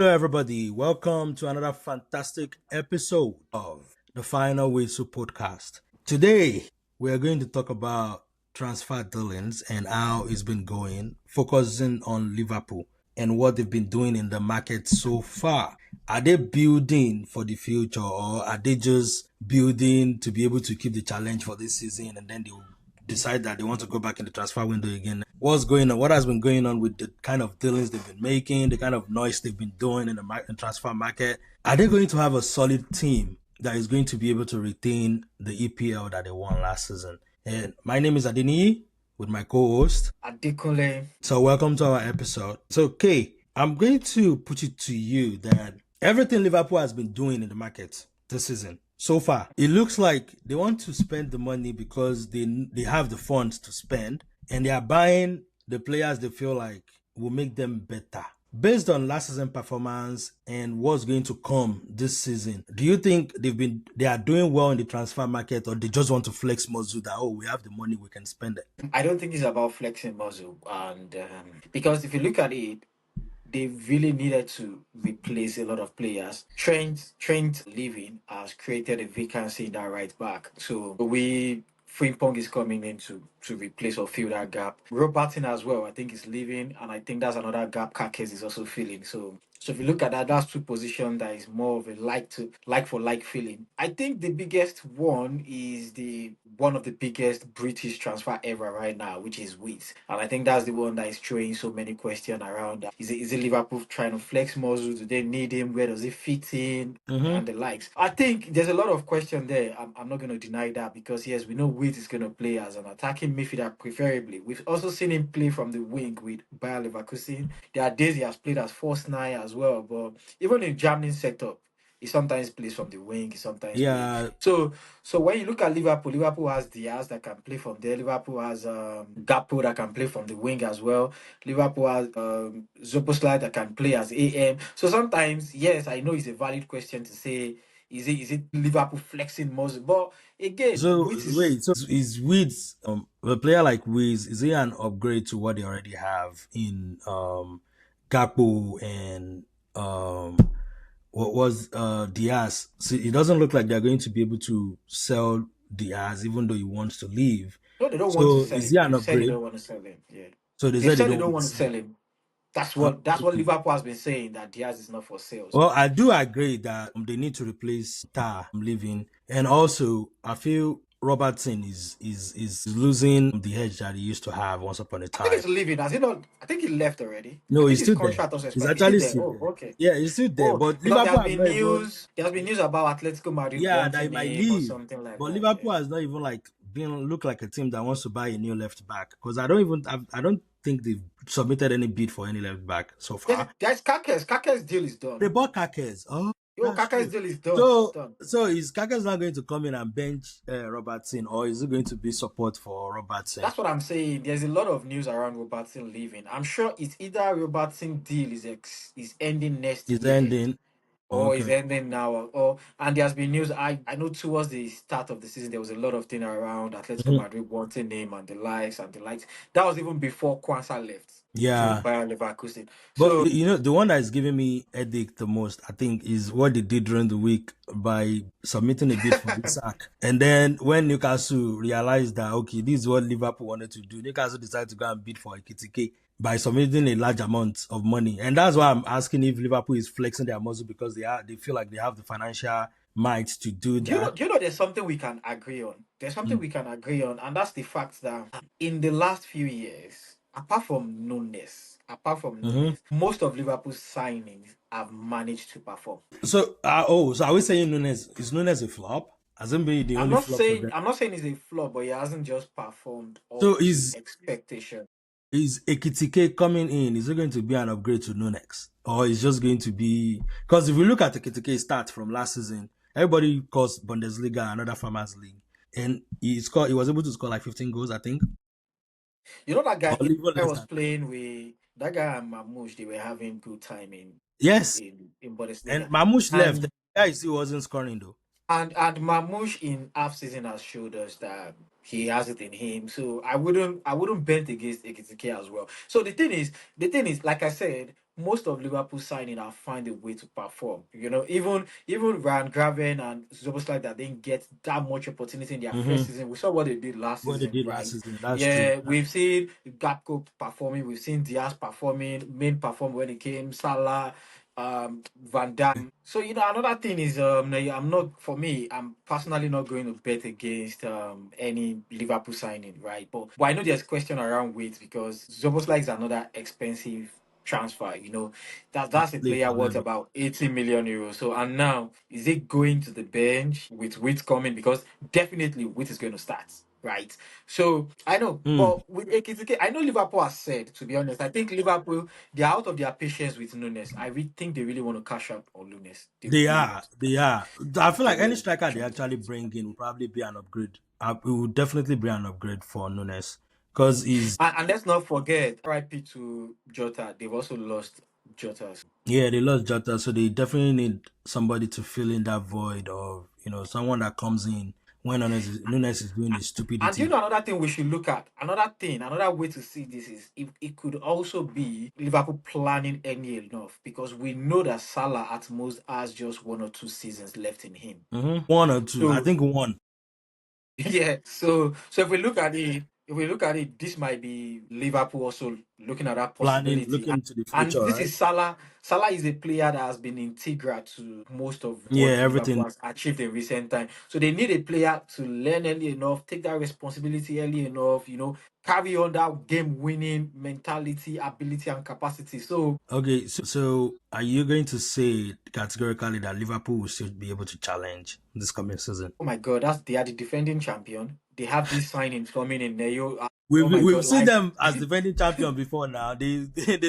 Hello, everybody. Welcome to another fantastic episode of the Final Whistle podcast. Today, we are going to talk about transfer dealings and how it's been going, focusing on Liverpool and what they've been doing in the market so far. Are they building for the future, or are they just building to be able to keep the challenge for this season and then they will decide that they want to go back in the transfer window again? What's going on? What has been going on with the kind of dealings they've been making, the kind of noise they've been doing in the transfer market? Are they going to have a solid team that is going to be able to retain the EPL that they won last season? And my name is Adini with my co-host Adikule. So welcome to our episode. So Kay, I'm going to put it to you that everything Liverpool has been doing in the market this season so far, it looks like they want to spend the money because they have the funds to spend, and they are buying the players they feel like will make them better. Based on last season performance and what's going to come this season, do you think they are doing well in the transfer market, or they just want to flex muscle that, we have the money, we can spend it? I don't think it's about flexing muscle, and because if you look at it, they really needed to replace a lot of players. Trent leaving has created a vacancy in that right back. So we Frimpong is coming in to replace or fill that gap. Robertson as well, I think is leaving, and I think that's another gap Kakes is also filling. So if you look at that, that's two positions that is more of a like for like feeling. I think the biggest one is the one of the biggest British transfer ever right now, which is Wheat. And I think that's the one that is throwing so many questions around. Is it Liverpool trying to flex muscle? Do they need him? Where does he fit in? Mm-hmm. And the likes. I think there's a lot of question there. I'm not going to deny that because yes, we know Wheat is going to play as an attacking midfielder preferably. We've also seen him play from the wing with Bayer Leverkusen. There are days he has played as false nine as well, but even in German setup, he sometimes plays from the wing. He sometimes plays. Yeah. So when you look at Liverpool, Liverpool has Diaz that can play from there. Liverpool has Gakpo that can play from the wing as well. Liverpool has Zoboslai that can play as AM. So sometimes, yes, I know it's a valid question to say, is it Liverpool flexing muscle? But again, So which is wait, so is Weeds a player like Weeds, is he an upgrade to what they already have in Gakpo and what was Diaz? So it doesn't look like they're going to be able to sell Diaz even though he wants to leave. no, they don't want to So sell is him. he an They've said they upgrade? don't want to sell him. Yeah, So they they've said they said they don't don't want to want to sell. sell him. That's what Okay. Liverpool has been saying, that Diaz is not for sale. Well, So I do agree that they need to replace Tar leaving, and also I feel Robertson is losing the edge that he used to have once upon a I think time. he's leaving. Has he not? I think he left already. I No, think he's his still there. contract was He's expired. He's still actually there. still Oh, there. okay. Yeah, he's still there. Oh, But because Liverpool have not even. there has been news about Atletico Madrid Yeah, that he wanting might him or leave. something like But that. Liverpool Yeah. has not even like been look like a team that wants to buy a new left back, because I don't think they've submitted any bid for any left back so There's, far. there's Kakes. Kakes deal is They done. bought Kakes. Oh, Yo, that's Kakes true. deal is done. It's So, done. is Kakes not going to come in and bench Robertson, or is it going to be support for Robertson? That's what I'm saying. There's a lot of news around Robertson leaving. I'm sure it's either Robertson deal is ending next Is year ending. or is Okay. ending now, or and there's been news. I know towards the start of the season there was a lot of thing around Atletico Mhm. Madrid wanting him and the likes and the likes. That was even before Kwanzaa left to Yeah. Bayer Leverkusen. But So the one that is giving me headache the most, I think, is what they did during the week by submitting a bid for Isak. And then when Newcastle realized that, okay, this is what Liverpool wanted to do, Newcastle decided to go and bid for Ekitike by submitting a large amount of money. And that's why I'm asking if Liverpool is flexing their muscle, because they feel like they have the financial might to do that. do you know there's something we can agree on? There's something Mm. we can agree on, and that's the fact that in the last few years, Mhm. most of Liverpool's signings have managed to perform. So are we saying Nunes a flop? Hasn't been the only flop for them. I'm not saying he's a flop, but he hasn't just performed up So to is expectation. Is Ekitike coming in? Is it going to be an upgrade to Nunex? Or is just going to be, because if we look at Ekitike's stats from last season, everybody calls Bundesliga another farmers league. And he was able to score like 15 goals, I think. You know that Or guy even I less was than that. playing with that guy and Mamouche, they were having good time Yes. in And Bundesliga. Mamouche left. The And guy still wasn't scoring though. and Mamouche in half season has showed us that he has it in him. So I wouldn't bet against Ekitike as well. So the thing is, like I said, most of Liverpool signing have found a way to perform. Even Ryan Graven and Zoboslai that didn't get that much opportunity in their first Mm-hmm. season. We saw what they did last What they season, did last right? season, that's true. Yeah, we've seen Gakpo performing, we've seen Diaz performing, main perform when it came, Salah, Van Dijk. So another thing is I'm not for me, I'm personally not going to bet against any Liverpool signing, right? But I know there's question around weight because Zoboslai is another expensive transfer. That's a Play player for worth them. about 80 million euros. So and now is it going to the bench with Witt coming? Because definitely Witt is going to start. Right, so I know, Mm. but with Ekitike, I know Liverpool has said. To be honest, I think Liverpool they're out of their patience with Nunes. I really think they really want to cash out on Nunes. They They really are. want to They cash are. I feel out. like any Genuinely, striker they genuinely. actually bring in will probably be an upgrade. It will definitely be an upgrade for Nunes because he's, And let's not forget, RIP to Jota. They've also lost Jota. yeah, they lost Jota, so they definitely need somebody to fill in that void of, someone that comes in when Nunes is doing his And do you stupidity. know another thing we should look at? Another thing, another way to see this is if it could also be Liverpool planning early enough because we know that Salah at most has just 1 or 2 seasons left in him. One or two, I So think one. yeah, so if we look at it, this might be Liverpool also looking at that Planning, possibility. And, looking to the and future, this right? is Salah. Salah is a player that has been integral to most of Yeah, what Liverpool everything. has achieved in recent time. So they need a player to learn early enough, take that responsibility early enough, carry on that game winning mentality, ability, and capacity. So Okay, so are you going to say categorically that Liverpool will still be able to challenge this coming season? oh my god, they are the defending champion. They have this signing coming in there. Oh We've my we've god, seen like them as defending champion before. Now they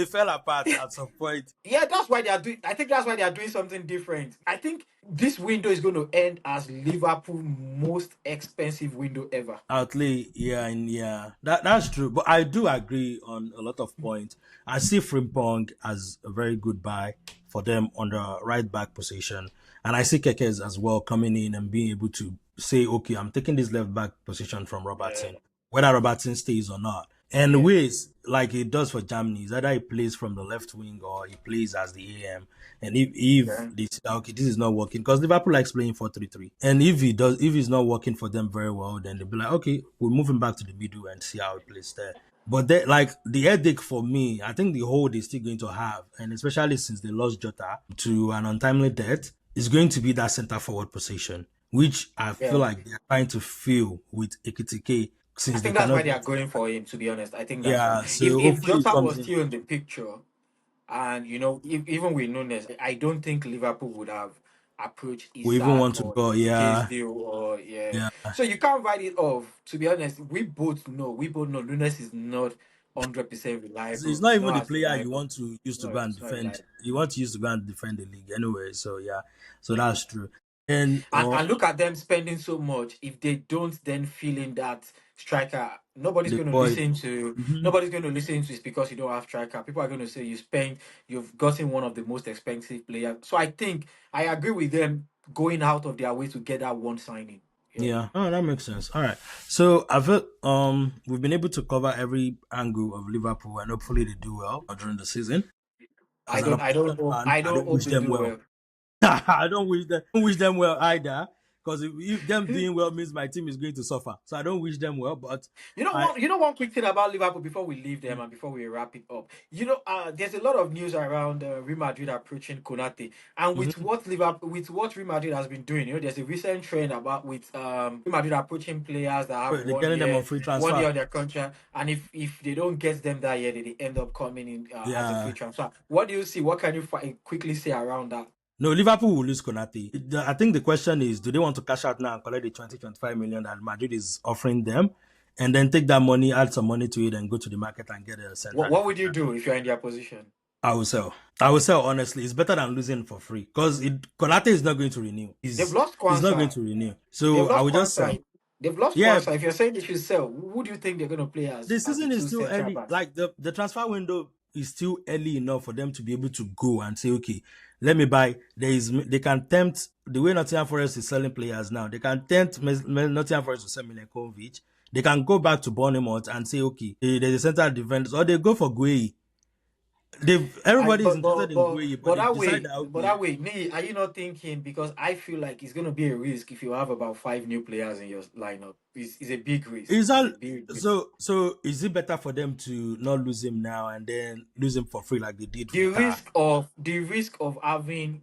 fell apart at some point. yeah, that's why they are doing. I think that's why they are doing something different. I think this window is going to end as Liverpool most expensive window ever. Outlay, yeah, and yeah, that's true. But I do agree on a lot of points. I see Frimpong as a very good buy for them on the right back position, and I see Kekes as well coming in and being able to say, okay, I'm taking this left back position from Yeah, Robertson, whether Robertson stays or not. And yeah, ways like he does for Germany, is either he plays from the left wing or he plays as the AM. And if yeah. they say, okay, this is not working, because Liverpool likes playing 4-3-3. And if he's not working for them very well, then they'll be like, okay, we'll move him back to the middle and see how he plays there. But like the headache for me, I think the hold is still going to have, and especially since they lost Jota to an untimely death, is going to be that centre forward position, which I feel Yeah. like they're trying to fill with Ekitike I since they think that's why cannot they are get. going for him. To be honest, I think that's why. Yeah, If so if hopefully he Jota comes was in. still in the picture, and even with Nunes, I don't think Liverpool would have approached We even want Isaac to or go. Ekitike's Yeah, deal or yeah. yeah. So you can't write it off. To be honest, we both know Nunes is not 100% It's reliable. not It's even the not as player you reliable. want to use to No, go and it's not defend. reliable. You want to use to go and defend the league anyway. So yeah, so that's true. And And look at them spending so much. If they don't then fill in that striker, nobody's the going to void. listen to. Mhm. Nobody's going to listen to. It's because you don't have striker. People are going to say you've gotten one of the most expensive players. So I think I agree with them going out of their way to get that one signing. Yeah, Yeah. Oh, that makes sense. All right. So I feel we've been able to cover every angle of Liverpool, and hopefully they do well during the season. As I an don't, I opposition don't, hope, fan, I I don't don't hope wish they them do well. well. I don't wish them well either. Because if them doing well means my team is going to suffer. So I don't wish them well. But You know I what? You know one quick thing about Liverpool before we leave them and before we wrap it up. There's a lot of news around Real Madrid approaching Konate, and Mhm. with what Real Madrid has been doing. There's a recent trend about with Real Madrid approaching players that have They're one getting them on year, free one year transfer. on their contract, and if they don't get them that year, they end up coming in as a free Yeah. transfer. What do you see? What can you quickly say around that? No, Liverpool will lose Konate. I think the question is, do they want to cash out now and collect the 20-25 million that Madrid is offering them, and then take that money, add some money to it, and go to the market and get a What central what would you defender? do if you're in their position? I will sell. I will sell honestly. It's better than losing for free because Konate is not going to renew. They've He's lost he's not going Kwanzaa. to renew. They've So I lost will just sell. Kwanzaa. They've lost Yeah, Kwanzaa. If you're saying they should sell, who do you think they're going to play the as the season is two still central early. backs? Like the transfer window is still early enough for them to be able to go and say, okay, let me buy. They can tempt the way Nottingham Forest is selling players now. They can tempt Nottingham Forest to sell Milenkovic. They can go back to Bournemouth and say, okay, there's a central defender, or they go for Gueye. Everybody's interested in Gueye, but they've decided that But okay, that way, me, are you not thinking? Because I feel like it's gonna be a risk if you have about five new players in your lineup. It's a big risk. is It's all a big risk. so is it better for them to not lose him now and then lose him for free like they did with The risk of having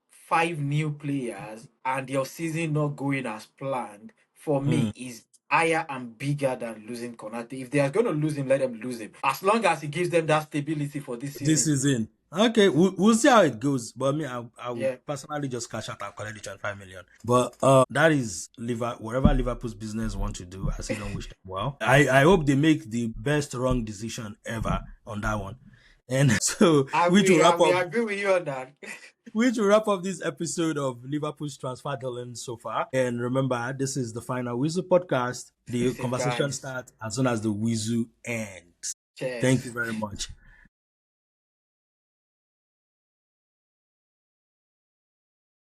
five new players and your season not going as planned for Hmm. me is higher and bigger than losing Konate. If they are going to lose him, let them lose him. As long as he gives them that stability for this This season. season? Okay, we'll see how it goes. But me, I would Yeah, personally just cash out and collect the 25 million. But that is whatever Liverpool's business want to do. I still don't wish them well. I hope they make the best wrong decision ever on that one. And so, I will agree with you on that. which will wrap up this episode of Liverpool's transfer dealings so far. And remember, this is the Final Whistle podcast. The Listen, conversation guys, starts as soon as the whistle ends. Thank you cheers. very much.